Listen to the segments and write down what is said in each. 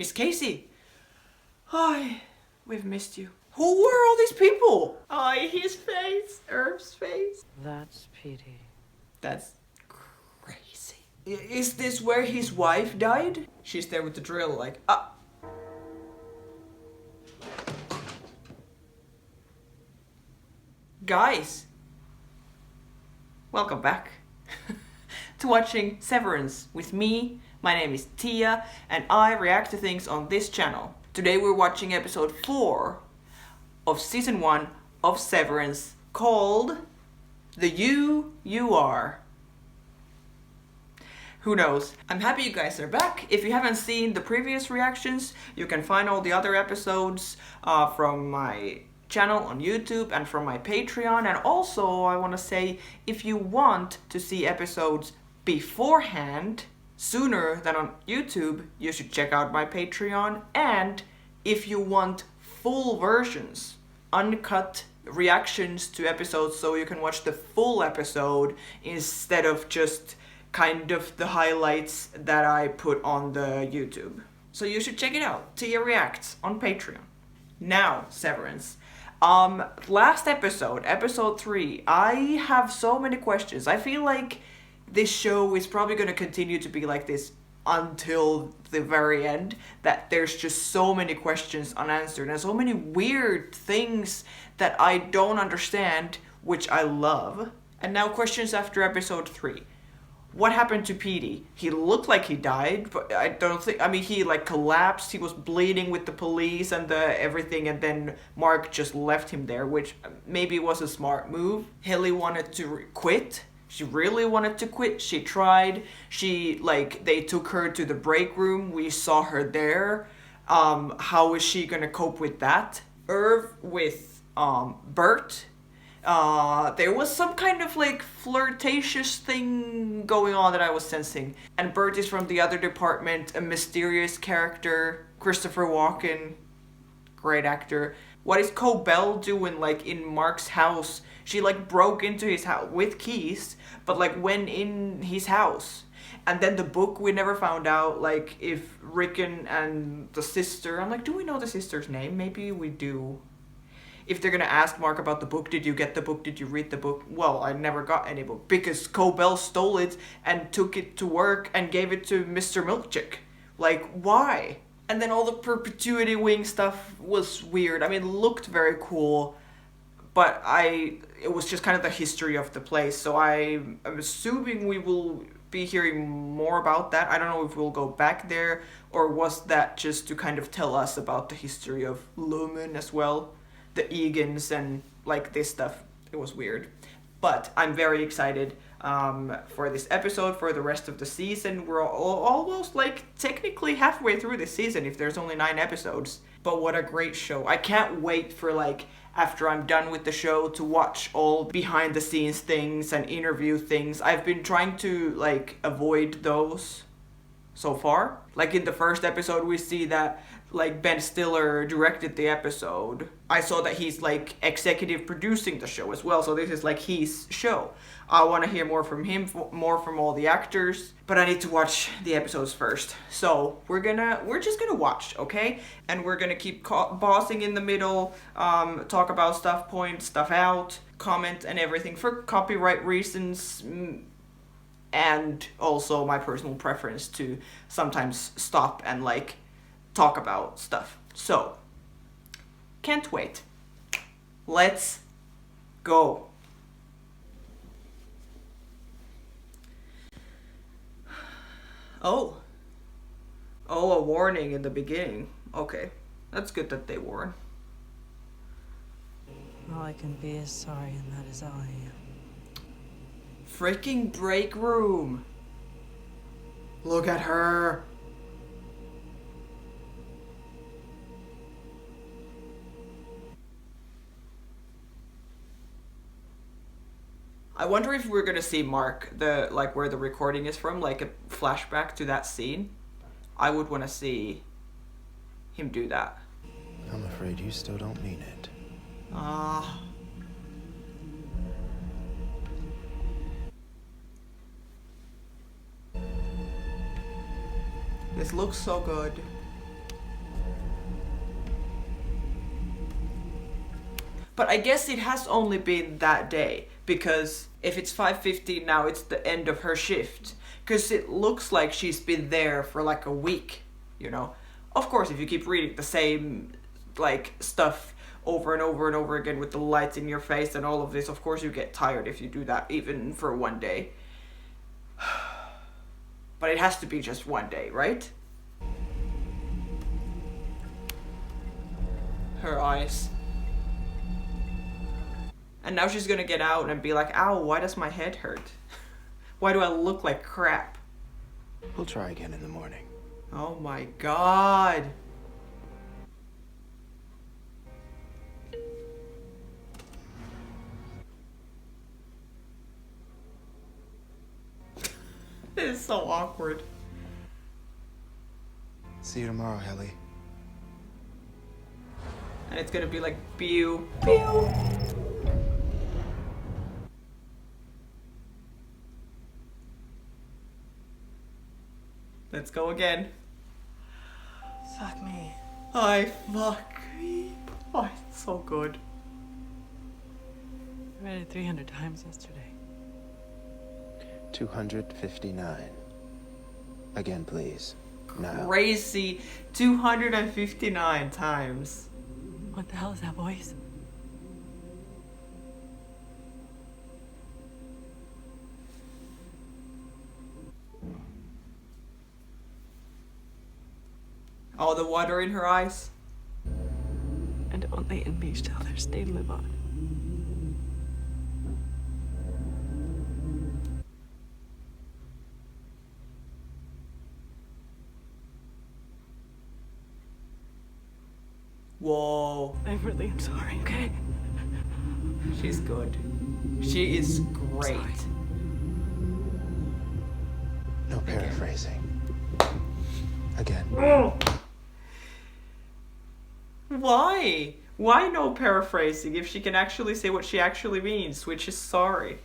Miss Casey! Hi, we've missed you. Who were all these people? His face, Herb's face. That's Petey. That's crazy. Is this where his wife died? She's there with the drill, like, Guys, welcome back to watching Severance with me. My name is Tia, and I react to things on this channel. Today we're watching episode 4 of season 1 of Severance, called The You Are. Who knows? I'm happy you guys are back. If you haven't seen the previous reactions, you can find all the other episodes from my channel on YouTube and from my Patreon. And also, I want to say, if you want to see episodes beforehand, sooner than on YouTube, you should check out my Patreon. And if you want full versions, uncut reactions to episodes so you can watch the full episode instead of just kind of the highlights that I put on the YouTube. So you should check it out. Tia Reacts on Patreon. Now, Severance. Last episode, episode 3, I have so many questions. I feel like this show is probably going to continue to be like this until the very end, that there's just so many questions unanswered and so many weird things that I don't understand, which I love. And now questions after episode 3. What happened to Petey? He looked like he died, but I don't think, he like collapsed, he was bleeding with the police and the everything, and then Mark just left him there, which maybe was a smart move. Helly wanted to quit. She really wanted to quit. She tried. They took her to the break room. We saw her there. How is she gonna cope with that? Irv with Bert. There was some kind of like flirtatious thing going on that I was sensing. And Bert is from the other department, a mysterious character. Christopher Walken, great actor. What is Cobell doing like in Mark's house? She like broke into his house with keys, but like went in his house. And then the book, we never found out like if Rickon and the sister, I'm like, do we know the sister's name? Maybe we do. If they're gonna ask Mark about the book, did you get the book? Did you read the book? Well, I never got any book because Cobell stole it and took it to work and gave it to Mr. Milkchick. Like, why? And then all the perpetuity wing stuff was weird. It looked very cool, but it was just kind of the history of the place. So I'm assuming we will be hearing more about that. I don't know if we'll go back there, or was that just to kind of tell us about the history of Lumen as well? The Egans and like this stuff. It was weird. But I'm very excited for this episode, for the rest of the season. We're almost like technically halfway through the season if there's only 9 episodes. But what a great show. I can't wait for like after I'm done with the show to watch all behind the scenes things and interview things. I've been trying to like avoid those so far. Like in the first episode we see that like Ben Stiller directed the episode. I saw that he's like executive producing the show as well, so this is like his show. I want to hear more from him, more from all the actors, but I need to watch the episodes first. So we're just gonna watch, okay? And we're gonna keep pausing in the middle, talk about stuff, point stuff out, comment and everything for copyright reasons, and also my personal preference to sometimes stop and like talk about stuff. So, can't wait. Let's go. Oh, a warning in the beginning. Okay, that's good that they warn. All I can be is sorry, and that is all I am. Freaking break room. Look at her. I wonder if we're gonna see Mark, where the recording is from, like a flashback to that scene. I would want to see him do that. I'm afraid you still don't mean it. This looks so good. But I guess it has only been that day, because if it's 5:15 now, it's the end of her shift. Because it looks like she's been there for like a week, you know. Of course, if you keep reading the same like stuff over and over and over again with the lights in your face and all of this, of course you get tired if you do that even for one day. But it has to be just one day, right? Her eyes. And now she's gonna get out and be like, ow, why does my head hurt? Why do I look like crap? We'll try again in the morning. Oh my god. It is so awkward. See you tomorrow, Helly. And it's gonna be like, pew, pew. Let's go again. Fuck me. I fuck me. Oh, it's so good. I read it 300 times yesterday. 259. Again, please. Now. Crazy. 259 times. What the hell is that voice? All the water in her eyes. And only in me shall their stain live on. Whoa. I really am sorry, okay? She's good. She is great. Sorry. No paraphrasing. Again. Why? Why no paraphrasing if she can actually say what she actually means, which is sorry?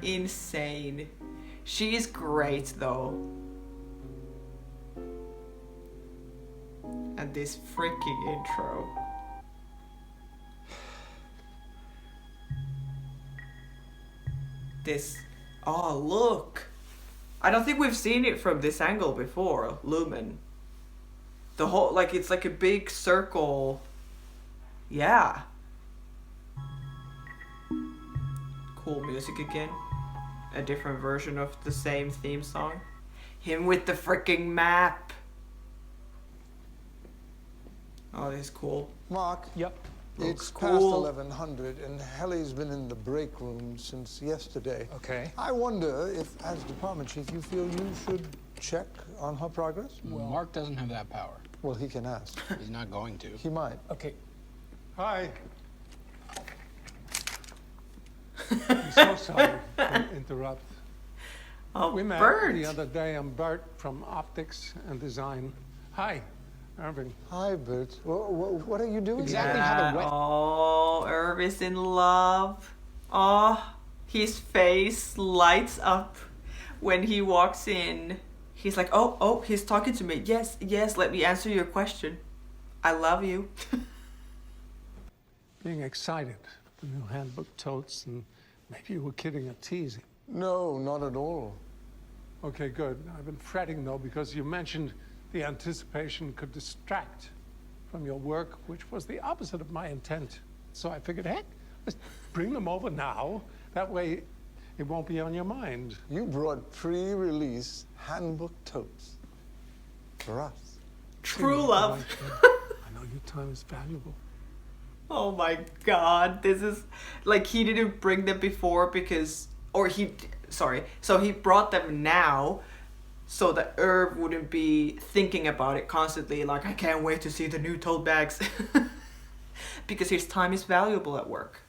Insane. She is great though. And this freaking intro. This. Oh, look. I don't think we've seen it from this angle before, Lumen. The whole, like, it's like a big circle. Yeah. Cool music again. A different version of the same theme song. Him with the freaking map. Oh, this is cool. Mark. Yep. It's Looks past cool. 1100 and Helly's been in the break room since yesterday. Okay. I wonder if, as department chief, you feel you should check on her progress? Well, Mark doesn't have that power. Well, he can ask. He's not going to. He might. Okay. Hi. I'm so sorry to interrupt. Oh, We met Bert. the other day. I'm Bert from Optics and Design. Hi, Irving. Hi, Bert. What are you doing? Exactly how the wet. Oh, Irv is in love. Oh, his face lights up when he walks in. He's like, oh, he's talking to me. Yes, let me answer your question. I love you. Being excited. The new handbook totes, and maybe you were kidding or teasing. No, not at all. Okay, good. I've been fretting, though, because you mentioned the anticipation could distract from your work, which was the opposite of my intent. So I figured, heck, let's bring them over now. That way, it won't be on your mind. You brought pre-release handbook totes for us. True Seems love. like the right thing. I know your time is valuable. Oh my god, this is like he didn't bring them before because, so he brought them now so that Irv wouldn't be thinking about it constantly, like, I can't wait to see the new tote bags. Because his time is valuable at work.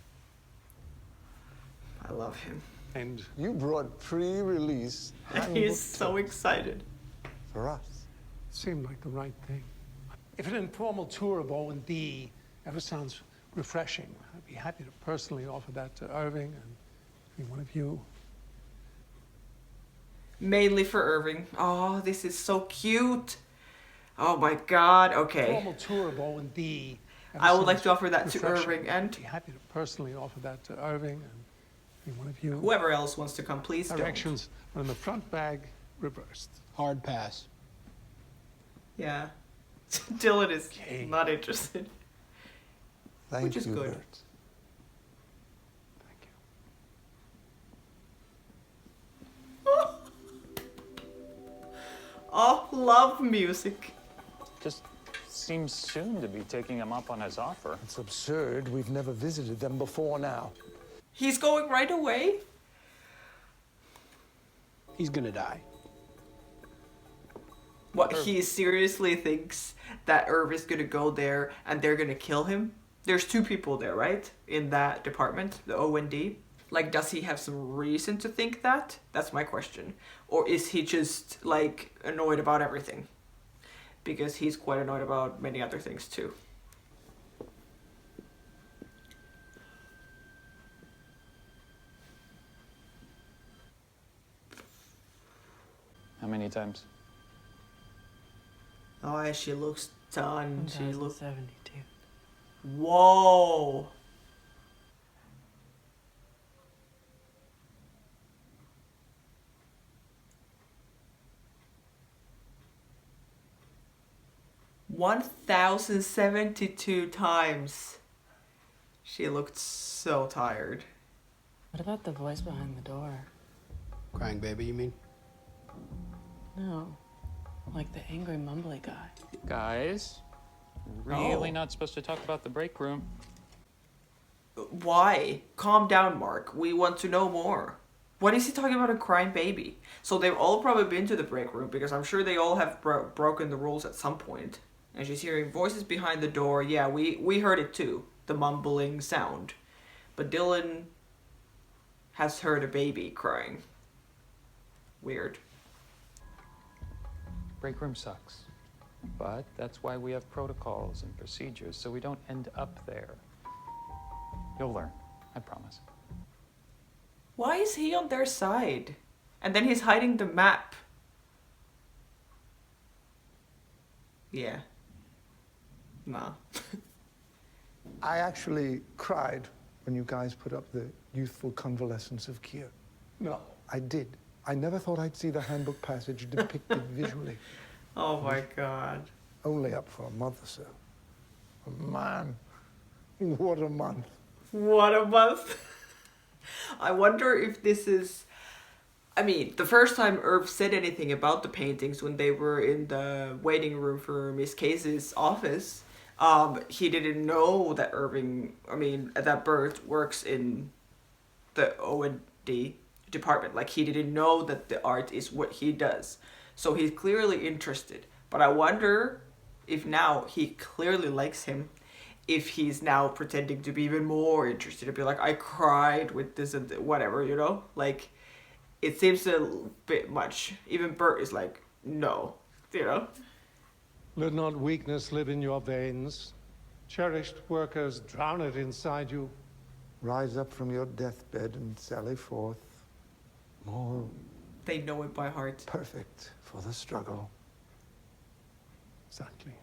I love him. And You brought pre-release handbook He's so totes excited. for us. it seemed like the right thing. If an informal tour of O&D ever sounds refreshing, I'd be happy to personally offer that to Irving and any one of you. Mainly for Irving. Oh, this is so cute. Oh my god, okay. Formal tour of O&D. I would like to offer that to Refreshing. Irving and I'd be happy to personally offer that to Irving and any one of you. whoever else wants to come, please don't. Directions are in the front bag, reversed. Hard pass. Yeah. Dylan is Okay. not interested. Thank Which is you, good. Bert. Thank you. Oh, love music. Just seems soon to be taking him up on his offer. It's absurd. We've never visited them before now. He's going right away? He's gonna die. What, he seriously thinks that Irv is gonna go there and they're gonna kill him? There's 2 people there, right? In that department, the O&D. Like, does he have some reason to think that? That's my question. Or is he just, like, annoyed about everything? Because he's quite annoyed about many other things, too. How many times? Oh, she looks done. She looks... 1072. Whoa! $1,072 times. She looked so tired. What about the voice behind the door? Crying baby, you mean? No. Like the angry, mumbly guy. Guys, really not supposed to talk about the break room. Why? Calm down, Mark. We want to know more. What is he talking about, a crying baby? So they've all probably been to the break room because I'm sure they all have broken the rules at some point. And she's hearing voices behind the door. Yeah, we heard it too. The mumbling sound. But Dylan has heard a baby crying. Weird. Break room sucks. But that's why we have protocols and procedures, so we don't end up there. You'll learn, I promise. Why is he on their side? And then he's hiding the map. Yeah. Nah. I actually cried when you guys put up the youthful convalescence of Kier. No. I did. I never thought I'd see the handbook passage depicted visually. Oh my god. Only up for a month or so. Man, what a month. What a month. I wonder if this is... I mean, the first time Irv said anything about the paintings when they were in the waiting room for Miss Casey's office, he didn't know that that Bert works in the O&D department. Like, he didn't know that the art is what he does. So he's clearly interested. But I wonder if now he clearly likes him, if he's now pretending to be even more interested, to be like, I cried with this and whatever, you know? Like, it seems a bit much. Even Bert is like, no, you know? Let not weakness live in your veins. Cherished workers, drown it inside you. Rise up from your deathbed and sally forth, more They know it by heart. perfect for the struggle. Exactly.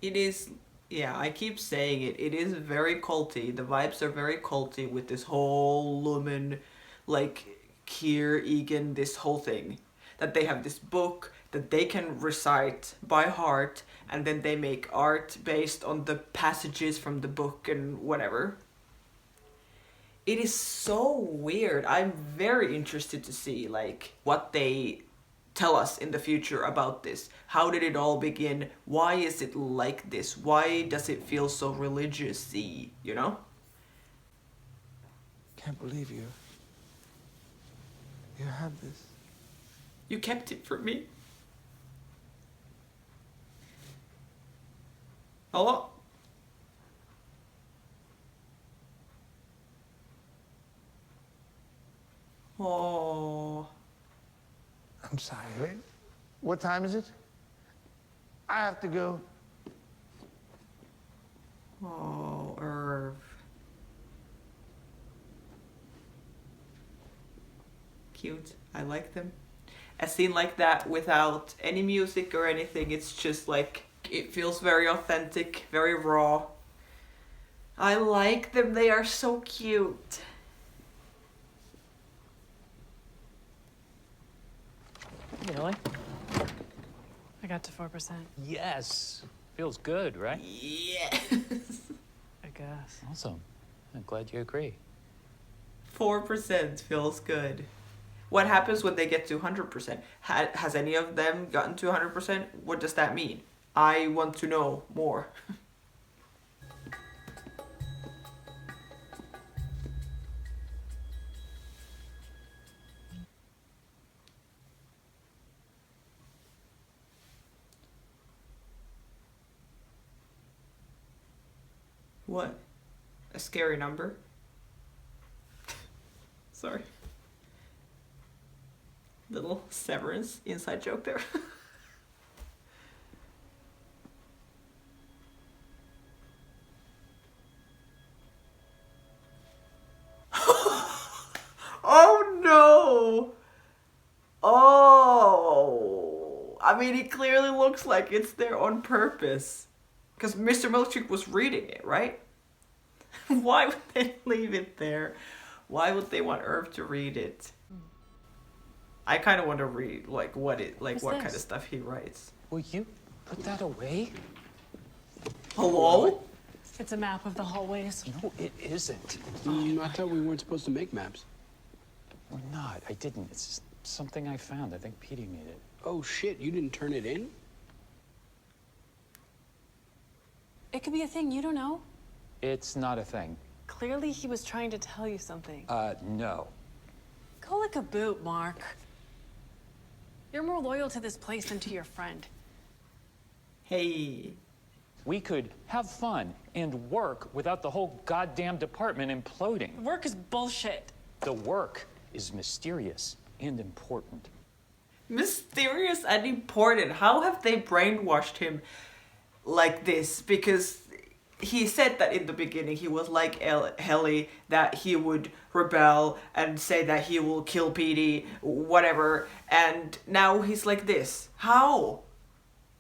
It is, yeah, I keep saying it. It is very culty. The vibes are very culty with this whole Lumen, like, Kier, Egan, this whole thing. That they have this book that they can recite by heart, and then they make art based on the passages from the book and whatever. It is so weird. I'm very interested to see, like, what they tell us in the future about this. How did it all begin? Why is it like this? Why does it feel so religious-y, you know? Can't believe you. You have this. You kept it from me. Hello? Oh. I'm sorry. Wait. What time is it? I have to go. Oh, Irv. Cute. I like them. a scene like that without any music or anything. It's just like, it feels very authentic, very raw. I like them, they are so cute. Really? I got to 4%. Yes. Feels good, right? Yes. I guess. Awesome. I'm glad you agree. 4% feels good. What happens when they get to 100%? Has any of them gotten to 100%? What does that mean? I want to know more. What? A scary number? Sorry. Little Severance inside joke there. Oh no! Oh! I mean, it clearly looks like it's there on purpose. Because Mr. Milkshake was reading it, right? Why would they leave it there? Why would they want Irv to read it? I kind of want to read like what kind of stuff he writes. Will you put that away? Hello? It's a map of the hallways. No, it isn't. I thought we weren't supposed to make maps. We're not. I didn't. It's just something I found. I think Petey made it. Oh shit, you didn't turn it in? It could be a thing, you don't know. It's not a thing. Clearly he was trying to tell you something. No. Go lick a boot, Mark. You're more loyal to this place than to your friend. Hey. We could have fun and work without the whole goddamn department imploding. Work is bullshit. The work is mysterious and important. Mysterious and important. How have they brainwashed him like this? Because he said that in the beginning he was like Helly, that he would rebel and say that he will kill Petey, whatever, and now he's like this. How?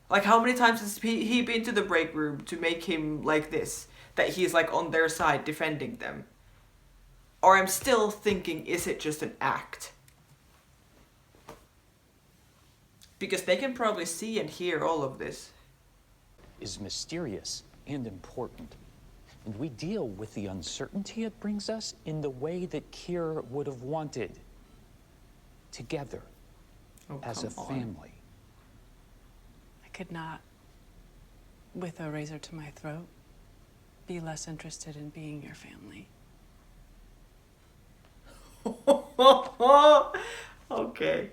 Like, how many times has he been to the break room to make him like this? That he's like on their side defending them? Or I'm still thinking, is it just an act? Because they can probably see and hear all of this. Is mysterious and important. And we deal with the uncertainty it brings us in the way that Kier would have wanted. Together. As a family. I could not, with a razor to my throat, be less interested in being your family. Okay.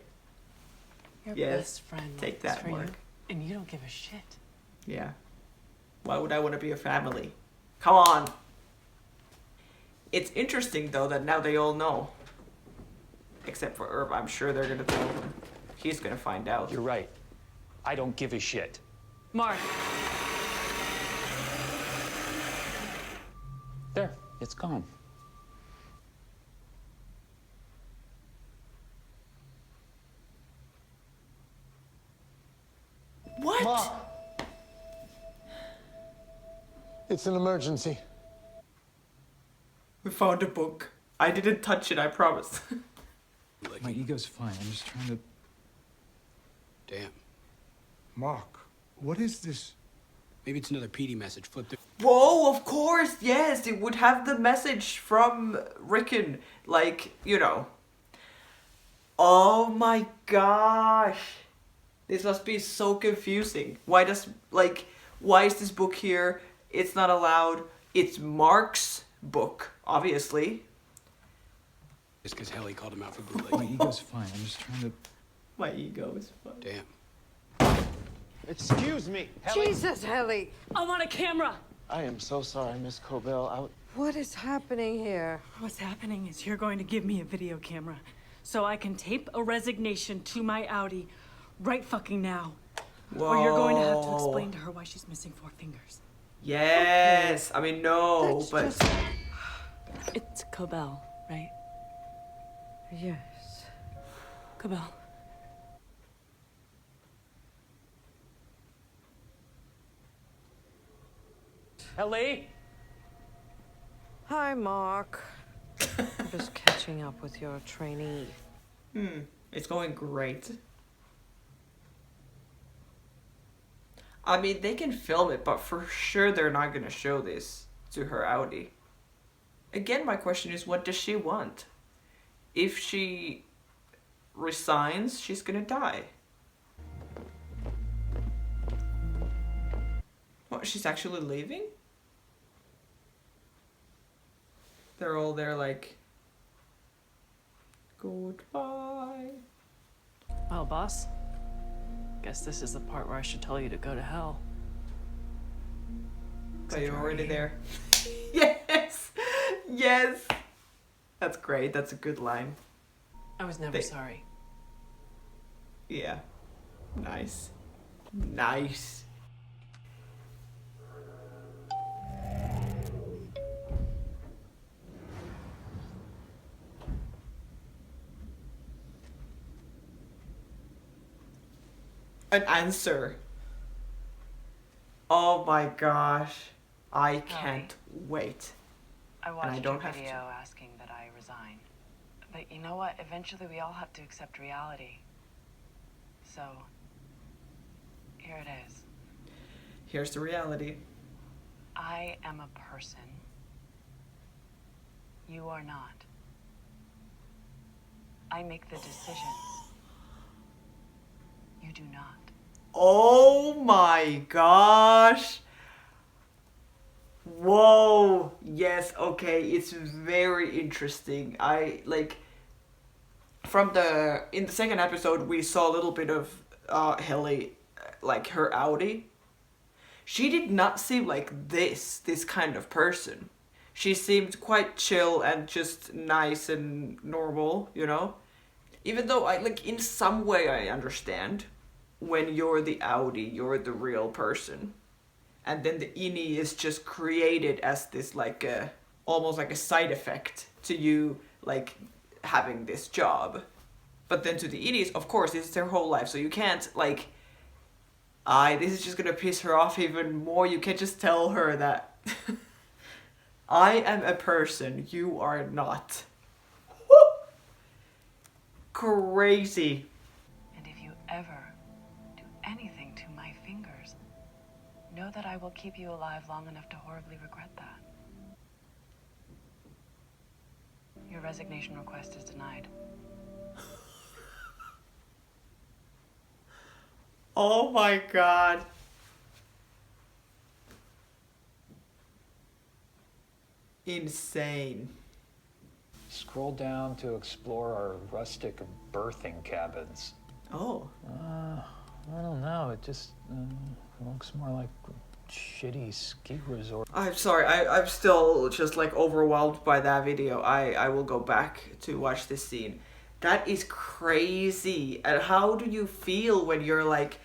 Your Yes, best friend take lives that, for Mark. you, and you don't give a shit. Yeah. Why would I want to be a family? Come on. It's interesting though that now they all know. Except for Irv, I'm sure they're gonna tell him. He's gonna find out. You're right. I don't give a shit. Mark. There, it's gone. What? Mark! It's an emergency. We found a book. I didn't touch it, I promise. My ego's fine. I'm just trying to... Damn. Mark, what is this? Maybe it's another Petey message. Flip it. Whoa, of course, yes, it would have the message from Rickon, like, you know. Oh my gosh. This must be so confusing. Why is this book here? It's not allowed. It's Mark's book, obviously. Just because Helly called him out for My bootlegging. ego's fine. I'm just trying to... My ego is fun. Damn. Excuse me, Helly. Jesus, Helly! I'm on a camera. I am so sorry, Miss Cobell. What is happening here? What's happening is you're going to give me a video camera so I can tape a resignation to my Audi right fucking now. Whoa. Or you're going to have to explain to her why she's missing 4 fingers. Yes. I mean, no, That's but... just- It's Cobell, right? Yes. Cobell. Helly? Hi, Mark. I'm just catching up with your trainee. It's going great. I mean, they can film it, but for sure they're not gonna show this to her Audi. Again, my question is, what does she want? If she resigns, she's gonna die. What, she's actually leaving? They're all there like, goodbye. Well, boss, guess this is the part where I should tell you to go to hell. But you're already there. Yes! Yes! That's great, that's a good line. I was never sorry. Yeah. Nice. Nice. An answer. Oh my gosh. I can't wait. I watched I don't your have video to. asking that I resign. But you know what? Eventually we all have to accept reality. So, here it is. Here's the reality. I am a person. You are not. I make the decisions. You do not. Oh my gosh. Whoa. Yes, okay. It's very interesting. I like in the second episode we saw a little bit of Helly, like her Audi. She did not seem like this kind of person. She seemed quite chill and just nice and normal, you know? Even though I like in some way I understand when you're the Audi, you're the real person. And then the innie is just created as this like a almost like a side effect to you like having this job. But then to the innies, of course, it's their whole life, so you can't like this is just gonna piss her off even more. You can't just tell her that I am a person, you are not. Crazy. And if you ever do anything to my fingers, know that I will keep you alive long enough to horribly regret that. Your resignation request is denied. Oh my god. Insane. Scroll down to explore our rustic birthing cabins. Oh. I don't know. It just looks more like a shitty ski resort. I'm sorry, I'm still just like overwhelmed by that video. I will go back to watch this scene. That is crazy. And how do you feel when you're like,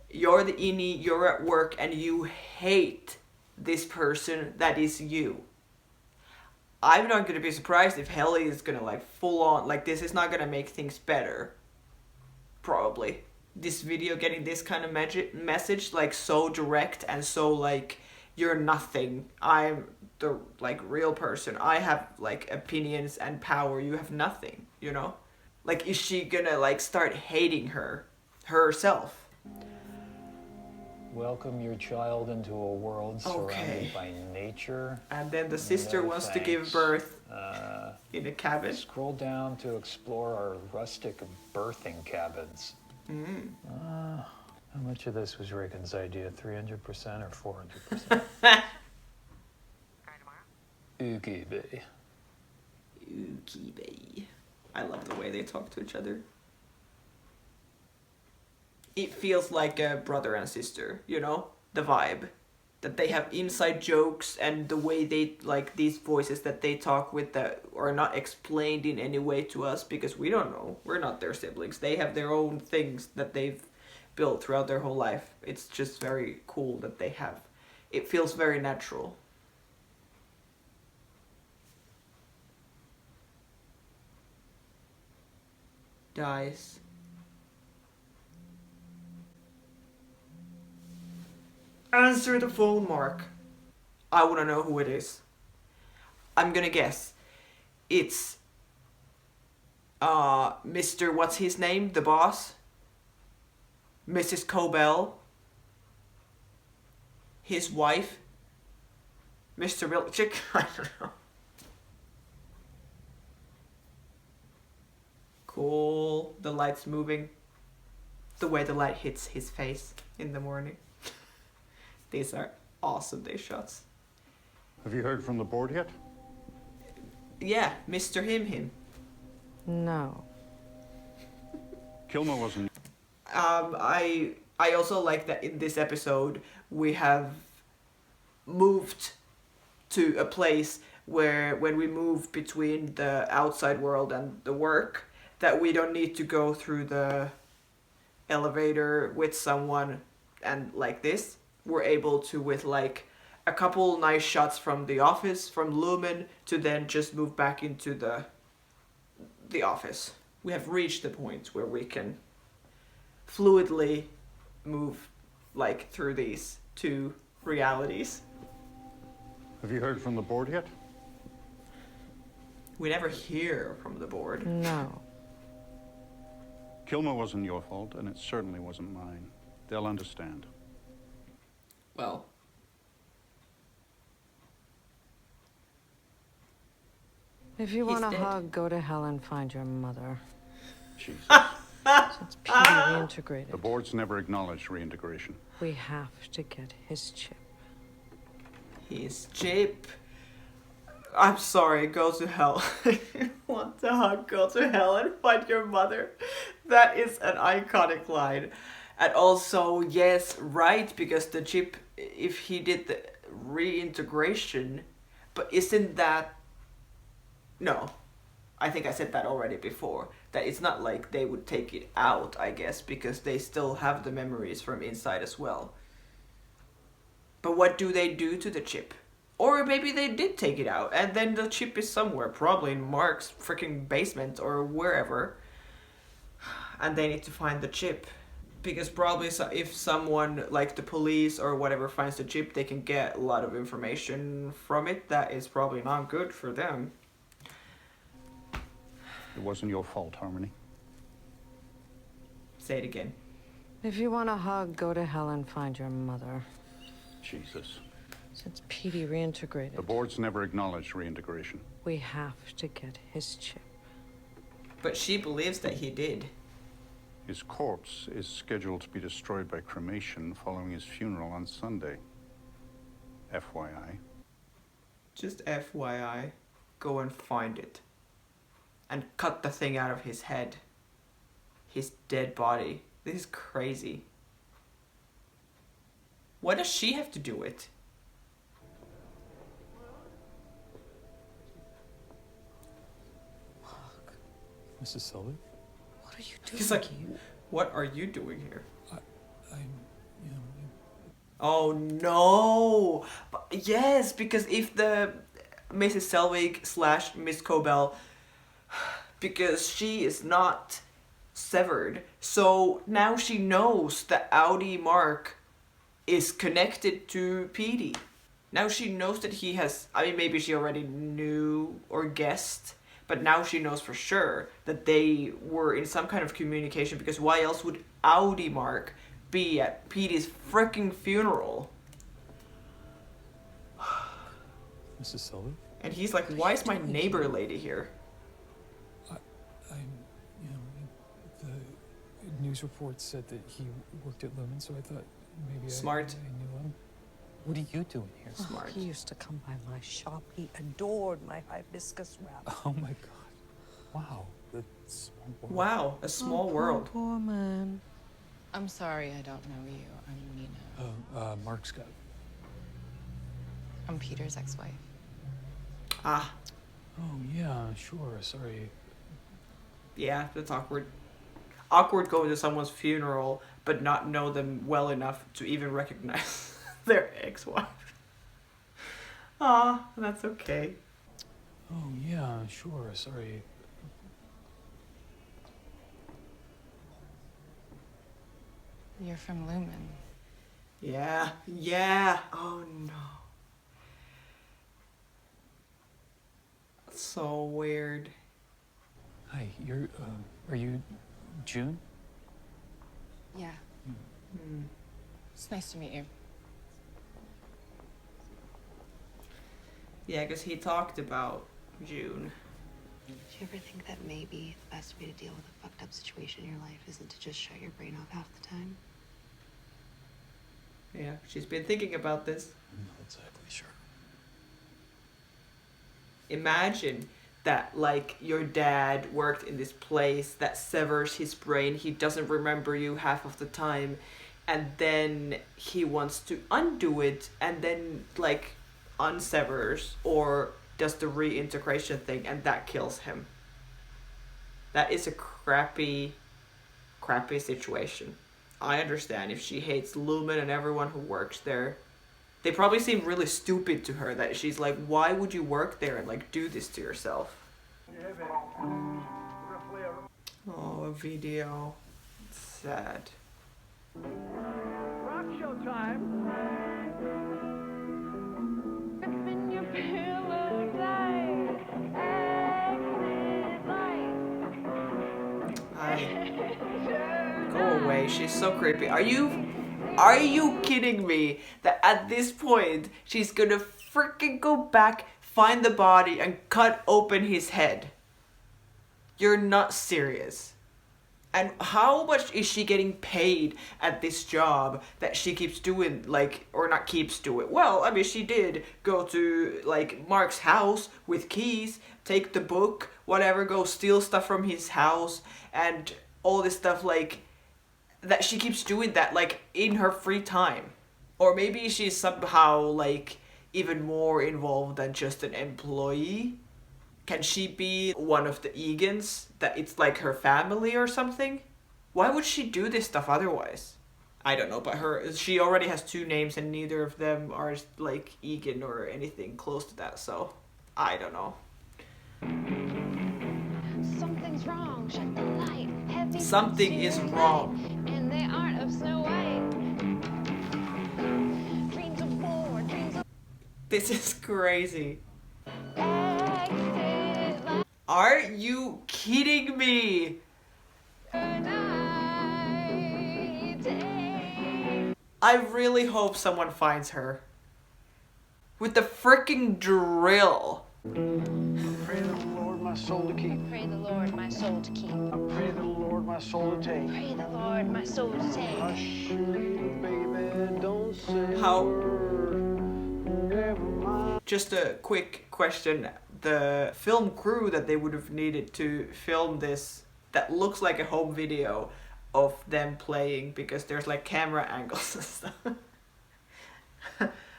you're the innie, you're at work, and you hate this person that is you? I'm not gonna be surprised if Helly is gonna like full on, like this is not gonna make things better. Probably. This video getting this kind of message, like so direct and so like, you're nothing. I'm the like real person. I have like opinions and power. You have nothing, you know? Like, is she gonna like start hating herself? Welcome your child into a world surrounded by nature. And then the sister No wants to give thanks. birth in a cabin. Scroll down to explore our rustic birthing cabins. How much of this was Reagan's idea? 300% or 400%? Okay, babe. Okay, bae. I love the way they talk to each other. It feels like a brother and sister, you know? The vibe. That they have inside jokes and the way they, like, these voices that they talk with that are not explained in any way to us because we don't know. We're not their siblings. They have their own things that they've built throughout their whole life. It's just very cool that they have. It feels very natural. Dies. Answer the phone, Mark. I want to know who it is. I'm gonna guess. It's Mr. What's his name? The boss? Mrs. Cobell? His wife? Mr. Milchick? I don't know. Cool. The light's moving. The way the light hits his face in the morning. These are awesome day shots. Have you heard from the board yet? Yeah, Mr. Him. No. Kilmer wasn't. I also like that in this episode we have moved to a place where when we move between the outside world and the work, that we don't need to go through the elevator with someone and like this. We're able to, with like a couple nice shots from the office, from Lumen, to then just move back into the office. We have reached the point where we can fluidly move like through these two realities. Have you heard from the board yet? We never hear from the board. No. Kilmer wasn't your fault, and it certainly wasn't mine. They'll understand. Well, If you He's want a dead. hug, go to hell and find your mother. Jesus. Since Petey reintegrated, The board's never acknowledged reintegration. we have to get his chip. his chip. I'm sorry, go to hell. If you want to hug, go to hell and find your mother. That is an iconic line. And also, yes, right, because the chip, if he did the reintegration, but isn't that... No, I think I said that already before. That it's not like they would take it out, I guess, because they still have the memories from inside as well. But what do they do to the chip? Or maybe they did take it out, and then the chip is somewhere, probably in Mark's freaking basement or wherever. And they need to find the chip. Because probably if someone, like the police or whatever, finds the chip, they can get a lot of information from it that is probably not good for them. It wasn't your fault, Harmony. Say it again. If you want a hug, go to hell and find your mother. Jesus. Since Petey reintegrated, The board's never acknowledged reintegration. we have to get his chip. But she believes that he did. His corpse is scheduled to be destroyed by cremation following his funeral on Sunday. FYI. Just FYI, go and find it. And cut the thing out of his head. His dead body. This is crazy. What does she have to do with? Mrs. Selby? What are you doing He's like, here? what are you doing here? I'm, Oh no! But yes, because if the Mrs. Selvig / Miss Cobell, because she is not severed, so now she knows that Audi Mark is connected to Petey. Now she knows that he has, I mean, maybe she already knew or guessed, but now she knows for sure that they were in some kind of communication, because why else would Audi Mark be at Petey's freaking funeral? Mrs. Selby? And he's like, why is my neighbor lady here? I'm, the news report said that he worked at Lumen, so I thought maybe Smart. I knew him. What are you doing here? Smart. He used to come by my shop. He adored my hibiscus wrap. Oh my god. Wow. The small world. Wow, a small world. Poor man. I'm sorry, I don't know you. I'm Nina. Mark Scott. I'm Peter's ex-wife. Ah, Oh yeah, sure. Sorry. yeah, that's awkward. Awkward going to someone's funeral, but not know them well enough to even recognize their ex-wife. Ah, that's okay. Oh yeah, sure. Sorry. You're from Lumen. Yeah, yeah. Oh no. So weird. Hi, are you June? Yeah. It's nice to meet you. Yeah, because he talked about June. Do you ever think that maybe the best way to deal with a fucked up situation in your life isn't to just shut your brain off half the time? Yeah, she's been thinking about this. I'm not exactly sure. Imagine that, like, your dad worked in this place that severs his brain. He doesn't remember you half of the time, and then he wants to undo it and then, like, unsevers or does the reintegration thing, and that kills him. That is a crappy situation. I understand if she hates Lumen and everyone who works there. They probably seem really stupid to her, that she's like, why would you work there and, like, do this to yourself? Oh, a video. It's sad. Rock show time. Go away, she's so creepy. Are you kidding me that at this point she's gonna freaking go back, find the body, and cut open his head? You're not serious. And how much is she getting paid at this job that she keeps doing, like, or not keeps doing? Well, I mean, she did go to, like, Mark's house with keys, take the book, whatever, go steal stuff from his house, and all this stuff, like, that she keeps doing that, like, in her free time. Or maybe she's somehow, like, even more involved than just an employee. Can she be one of the Egans? That it's like her family or something? Why would she do this stuff otherwise? I don't know, but she already has 2 names and neither of them are like Egan or anything close to that, so I don't know. Something's wrong. Shut the light. Heavy Something is wrong. And they aren't of Snow White. Dreams of war, dreams of... This is crazy. Are you kidding me? I really hope someone finds her. With the freaking drill. Pray the Lord my soul to keep. Pray the Lord my soul to keep. I pray the Lord my soul to take. Pray the Lord my soul to take. Hush, little baby, don't say How? a word. Never mind. Just a quick question. The film crew that they would have needed to film this, that looks like a home video of them playing, because there's like camera angles and stuff.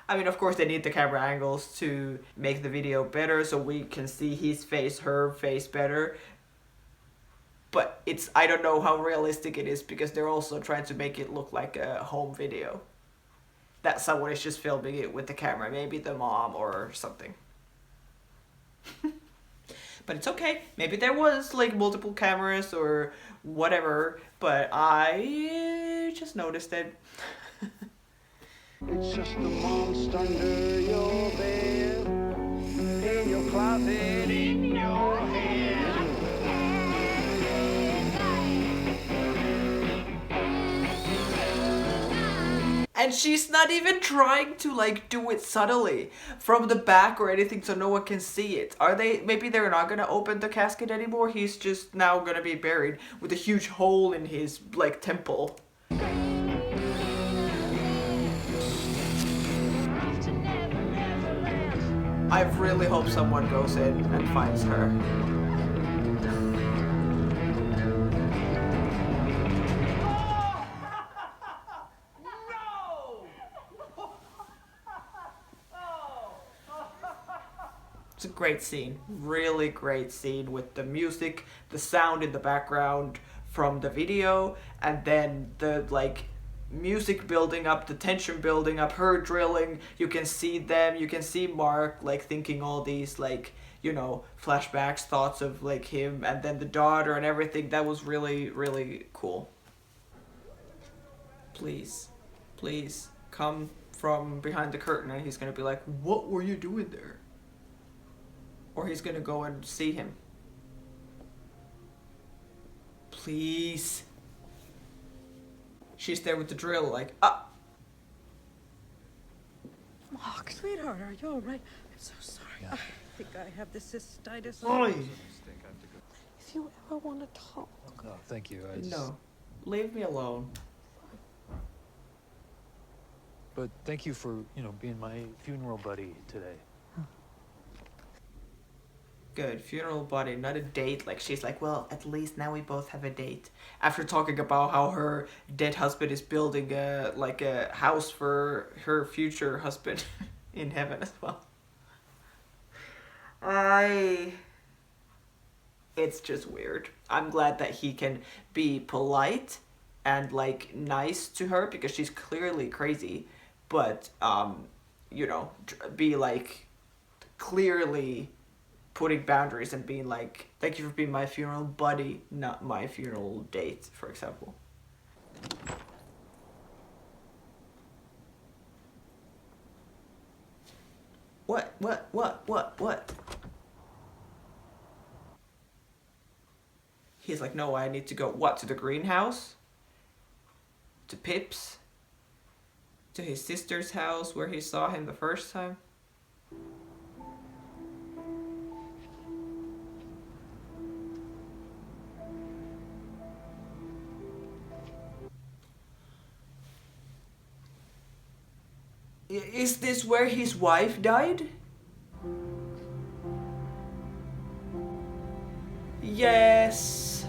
I mean, of course they need the camera angles to make the video better so we can see his face, her face better. But I don't know how realistic it is, because they're also trying to make it look like a home video. That someone is just filming it with the camera, maybe the mom or something. But it's okay. Maybe there was like multiple cameras or whatever, but I just noticed it. It's just a monster under your bed, in your closet, in your head. And she's not even trying to like do it subtly from the back or anything so no one can see it. Maybe they're not gonna open the casket anymore. He's just now gonna be buried with a huge hole in his like temple. I really hope someone goes in and finds her. It's a great scene, really great scene with the music, the sound in the background from the video, and then the like music building up, the tension building up, her drilling, you can see them, you can see Mark like thinking all these like, you know, flashbacks, thoughts of like him, and then the daughter and everything. That was really, really cool. Please, please come from behind the curtain and he's gonna be like, what were you doing there? Or he's gonna go and see him. Please. She's there with the drill, like, ah. Mark, sweetheart, are you all right? I'm so sorry. I think I have the cystitis. Oi. If you ever want to talk. No, thank you. No. Leave me alone. But thank you for, being my funeral buddy today. Good. Funeral buddy, not a date. Like, she's like, well, at least now we both have a date. After talking about how her dead husband is building a house for her future husband in heaven as well. It's just weird. I'm glad that he can be polite and, like, nice to her because she's clearly crazy. But, be, like, clearly putting boundaries and being like, thank you for being my funeral buddy, not my funeral date, for example. What? He's like, no, I need to go, what, to the greenhouse? To Pip's? To his sister's house where he saw him the first time? Is this where his wife died? Yes.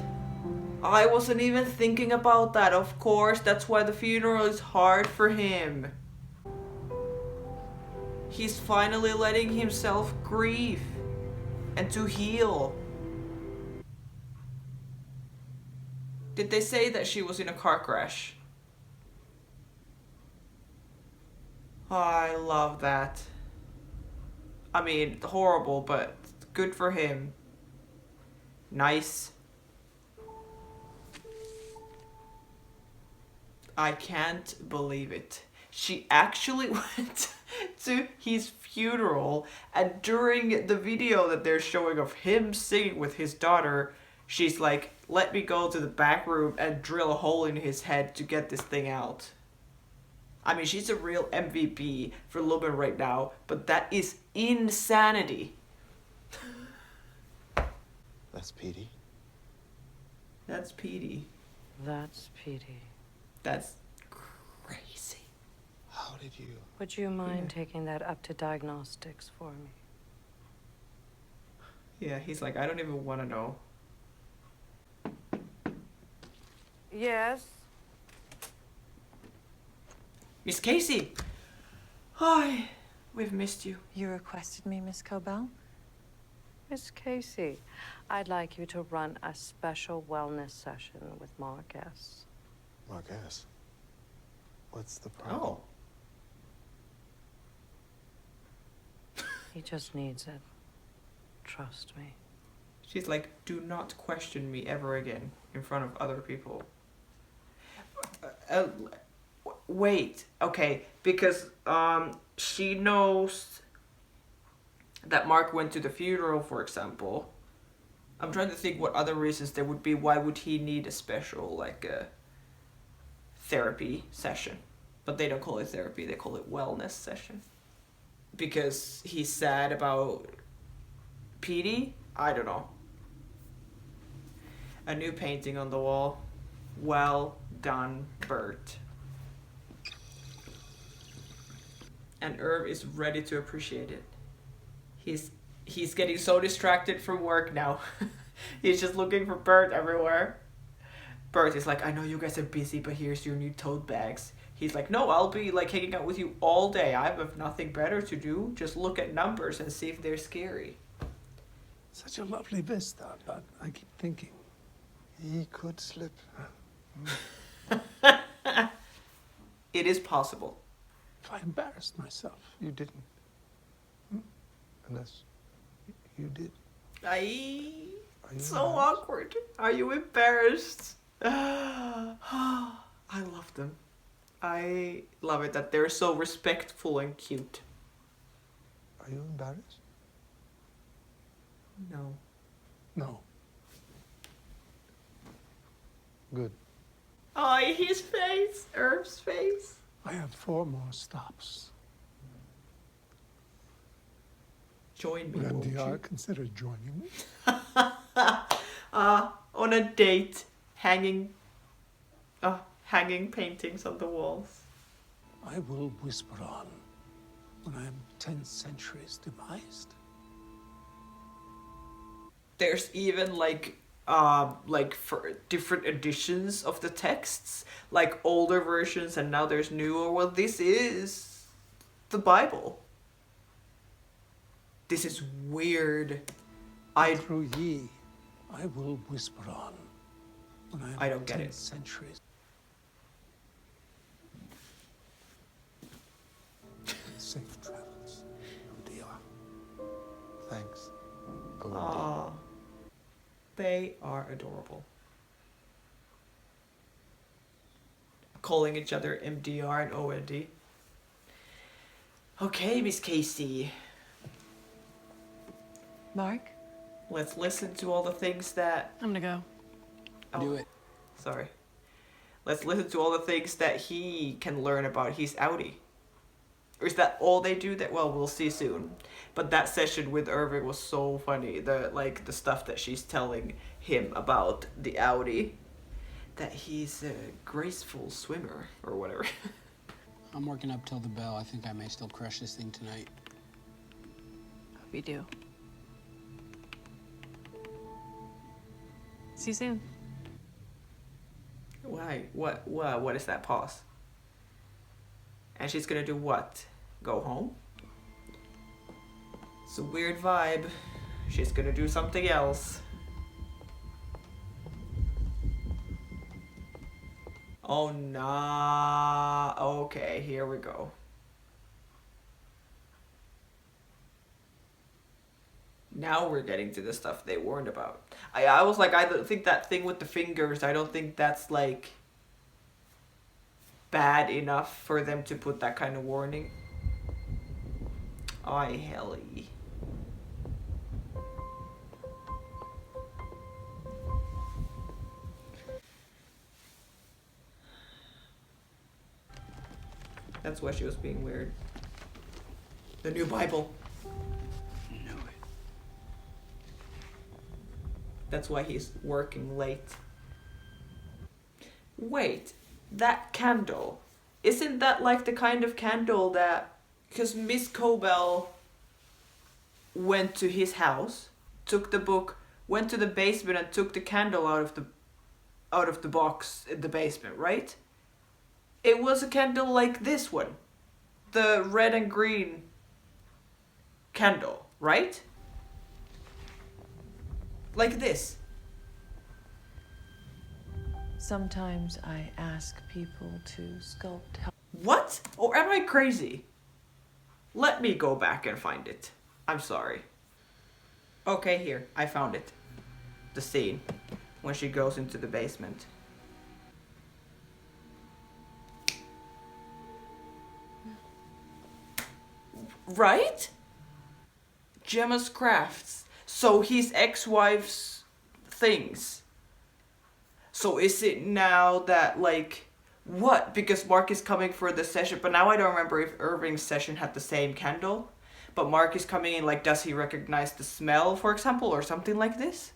I wasn't even thinking about that. Of course, that's why the funeral is hard for him. He's finally letting himself grieve and to heal. Did they say that she was in a car crash? I love that. I mean, horrible, but good for him. Nice. I can't believe it. She actually went to his funeral, and during the video that they're showing of him singing with his daughter, she's like, let me go to the back room and drill a hole in his head to get this thing out. I mean, she's a real MVP for Lumen right now, but that is insanity. That's Petey. That's Petey. That's Petey. That's crazy. How did you? Would you mind taking that up to diagnostics for me? Yeah, he's like, I don't even want to know. Yes? Miss Casey! Hi, we've missed you. You requested me, Miss Cobell? Miss Casey, I'd like you to run a special wellness session with Mark S. Mark S. What's the problem? Oh. He just needs it. Trust me. She's like, do not question me ever again in front of other people. Wait, okay, because she knows that Mark went to the funeral, for example. I'm trying to think what other reasons there would be. Why would he need a special, like, a therapy session? But they don't call it therapy, they call it wellness session. Because he's sad about Petey? I don't know. A new painting on the wall. Well done, Bert. And Irv is ready to appreciate it. He's getting so distracted from work now. He's just looking for Bert everywhere. Bert is like, I know you guys are busy, but here's your new tote bags. He's like, no, I'll be like hanging out with you all day. I have nothing better to do. Just look at numbers and see if they're scary. Such a lovely vista, but I keep thinking. He could slip. It is possible. If I embarrassed myself. You didn't. Unless you did. So awkward. Are you embarrassed? I love them. I love it that they're so respectful and cute. Are you embarrassed? No. No. Good. Oh, his face. Irv's face. I have 4 more stops. Join me, Would won't MDR you? consider joining me? On a date, hanging paintings on the walls. I will whisper on when I am 10 centuries demised. There's even like for different editions of the texts, like older versions and now there's newer. Well, this is the Bible. This is weird. Through ye, I will whisper on when I am I don't get 10 it. centuries. Safe travels. MDR. Thanks. Aw. They are adorable. Calling each other MDR and OND. Okay, Miss Casey. Mark? Let's listen to all the things that... I'm gonna go. Oh, Do it. sorry. Let's listen to all the things that he can learn about his outie. Or is that all they do? That, well, we'll see soon. But that session with Irving was so funny. The stuff that she's telling him about the outie. That he's a graceful swimmer or whatever. I'm working up till the bell. I think I may still crush this thing tonight. Hope you do. See you soon. Why? What is that pause? And she's gonna do what? Go home? It's a weird vibe. She's gonna do something else. Oh nah. Okay, here we go. Now we're getting to the stuff they warned about. I was like, I don't think that thing with the fingers, I don't think that's like bad enough for them to put that kind of warning. Aye, Helly. That's why she was being weird. The new Bible. Knew it. That's why he's working late. Wait, that candle. Isn't that like the kind of candle that... Because Miss Cobell went to his house, took the book, went to the basement and took the candle out of the box in the basement, right? It was a candle like this one. The red and green candle, right? Like this. Sometimes I ask people to sculpt. What? Or am I crazy? Let me go back and find it. I'm sorry. Okay, here. I found it. The scene. When she goes into the basement. Right? Gemma's crafts. So his ex-wife's things. So is it now that, like, what? Because Mark is coming for the session, but now I don't remember if Irving's session had the same candle. But Mark is coming in, like, does he recognize the smell, for example, or something like this?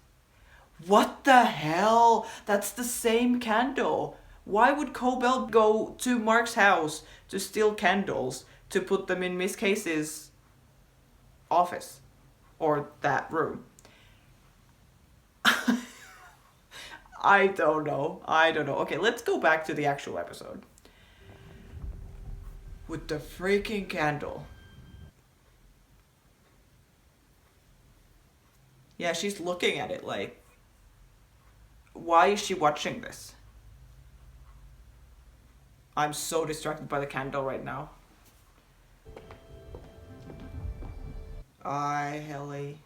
What the hell? That's the same candle. Why would Cobell go to Mark's house to steal candles to put them in Miss Casey's office? Or that room? I don't know. Okay, let's go back to the actual episode. With the freaking candle. Yeah, she's looking at it like... Why is she watching this? I'm so distracted by the candle right now. Aye, Helly.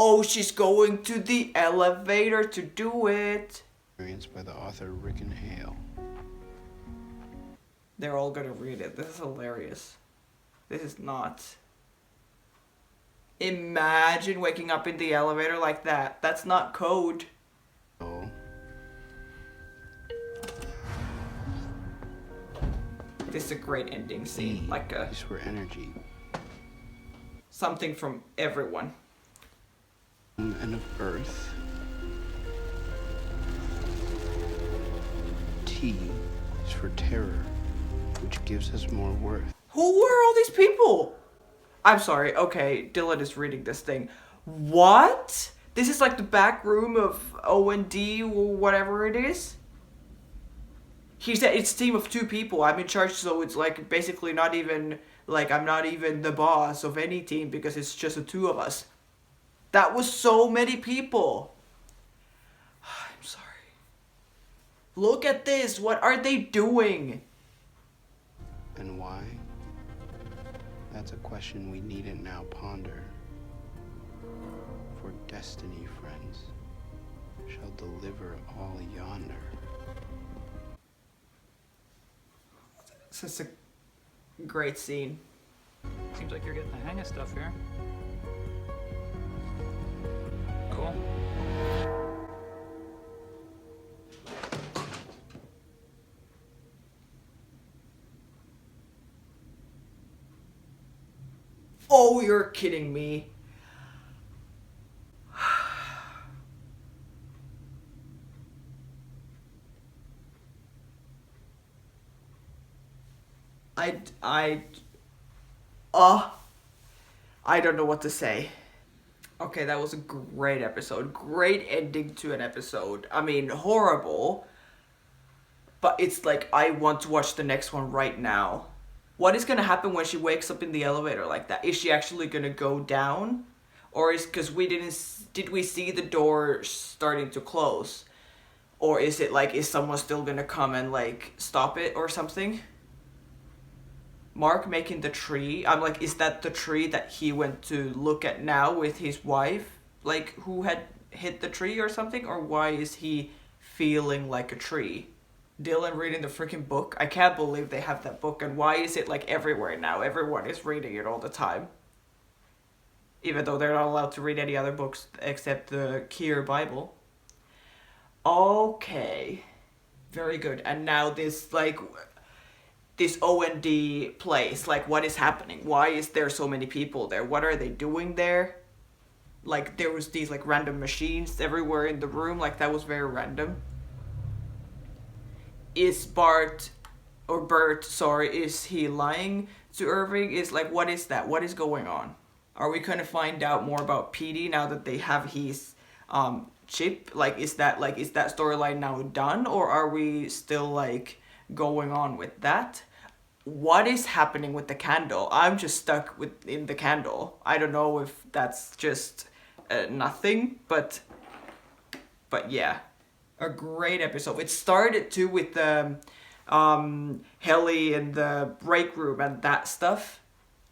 Oh, she's going to the elevator to do it. Experienced by the author Rick and Hale. They're all gonna read it. This is hilarious. This is not Imagine waking up in the elevator like that. That's not code. Oh. This is a great ending scene. Like a... Is for energy. Something from everyone. And of earth. T is for terror, which gives us more worth. Who were all these people? I'm sorry, okay, Dylan is reading this thing. What? This is like the back room of O&D or whatever it is? He said it's a team of 2 people. I'm in charge, so it's like basically not even, like I'm not even the boss of any team because it's just the 2 of us. That was so many people. I'm sorry. Look at this. What are they doing? And why? That's a question we needn't now ponder. For destiny, friends, shall deliver all yonder. This is a great scene. Seems like you're getting the hang of stuff here. Cool. Oh, you're kidding me. I don't know what to say. Okay, that was a great episode. Great ending to an episode. I mean, horrible. But it's like, I want to watch the next one right now. What is gonna happen when she wakes up in the elevator like that? Is she actually gonna go down? Or is, because did we see the door starting to close? Or is it like, is someone still gonna come and like stop it or something? Mark making the tree. I'm like, is that the tree that he went to look at now with his wife? Like, who had hit the tree or something? Or why is he feeling like a tree? Dylan reading the freaking book. I can't believe they have that book. And why is it like everywhere now? Everyone is reading it all the time. Even though they're not allowed to read any other books except the Kier Bible. Okay. Very good. And now this, like, this O&D place. Like, what is happening? Why is there so many people there? What are they doing there? Like, there was these, like, random machines everywhere in the room. Like, that was very random. Is Bert, is he lying to Irving? Is, like, what is that? What is going on? Are we gonna find out more about Petey now that they have his chip? Like, is that storyline now done? Or are we still, like, going on with that? What is happening with the candle? I'm just stuck in the candle. I don't know if that's just nothing, but yeah. A great episode. It started too with the Helly in the break room and that stuff.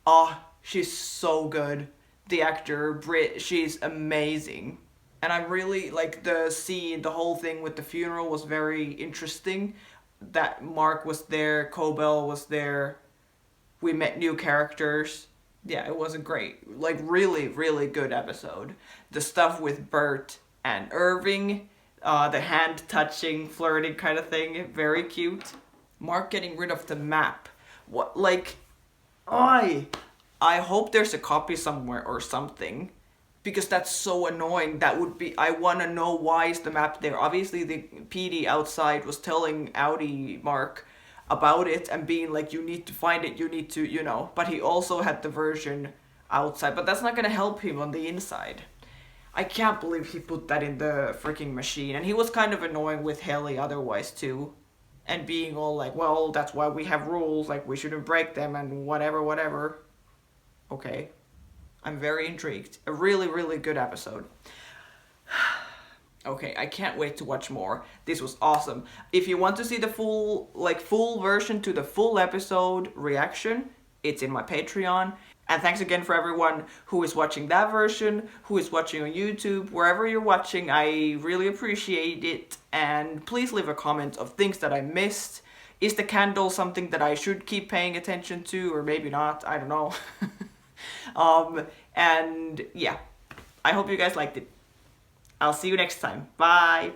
Oh, she's so good. The actor, Brit, she's amazing. And I really like the scene, the whole thing with the funeral was very interesting. That Mark was there, Cobell was there. We met new characters. Yeah, it was a great, like really, really good episode. The stuff with Bert and Irving, the hand touching, flirting kind of thing, very cute. Mark getting rid of the map. What, like, I hope there's a copy somewhere or something. Because that's so annoying. That would be, I want to know why is the map there. Obviously the PD outside was telling Audi Mark about it and being like, you need to find it, you need to, you know. But he also had the version outside. But that's not going to help him on the inside. I can't believe he put that in the freaking machine. And he was kind of annoying with Helly otherwise too. And being all like, well, that's why we have rules. Like, we shouldn't break them and whatever. Okay. I'm very intrigued. A really, really good episode. Okay, I can't wait to watch more. This was awesome. If you want to see the full version to the full episode reaction, it's in my Patreon. And thanks again for everyone who is watching that version, who is watching on YouTube, wherever you're watching. I really appreciate it. And please leave a comment of things that I missed. Is the candle something that I should keep paying attention to, or maybe not? I don't know. And yeah, I hope you guys liked it. I'll see you next time. Bye.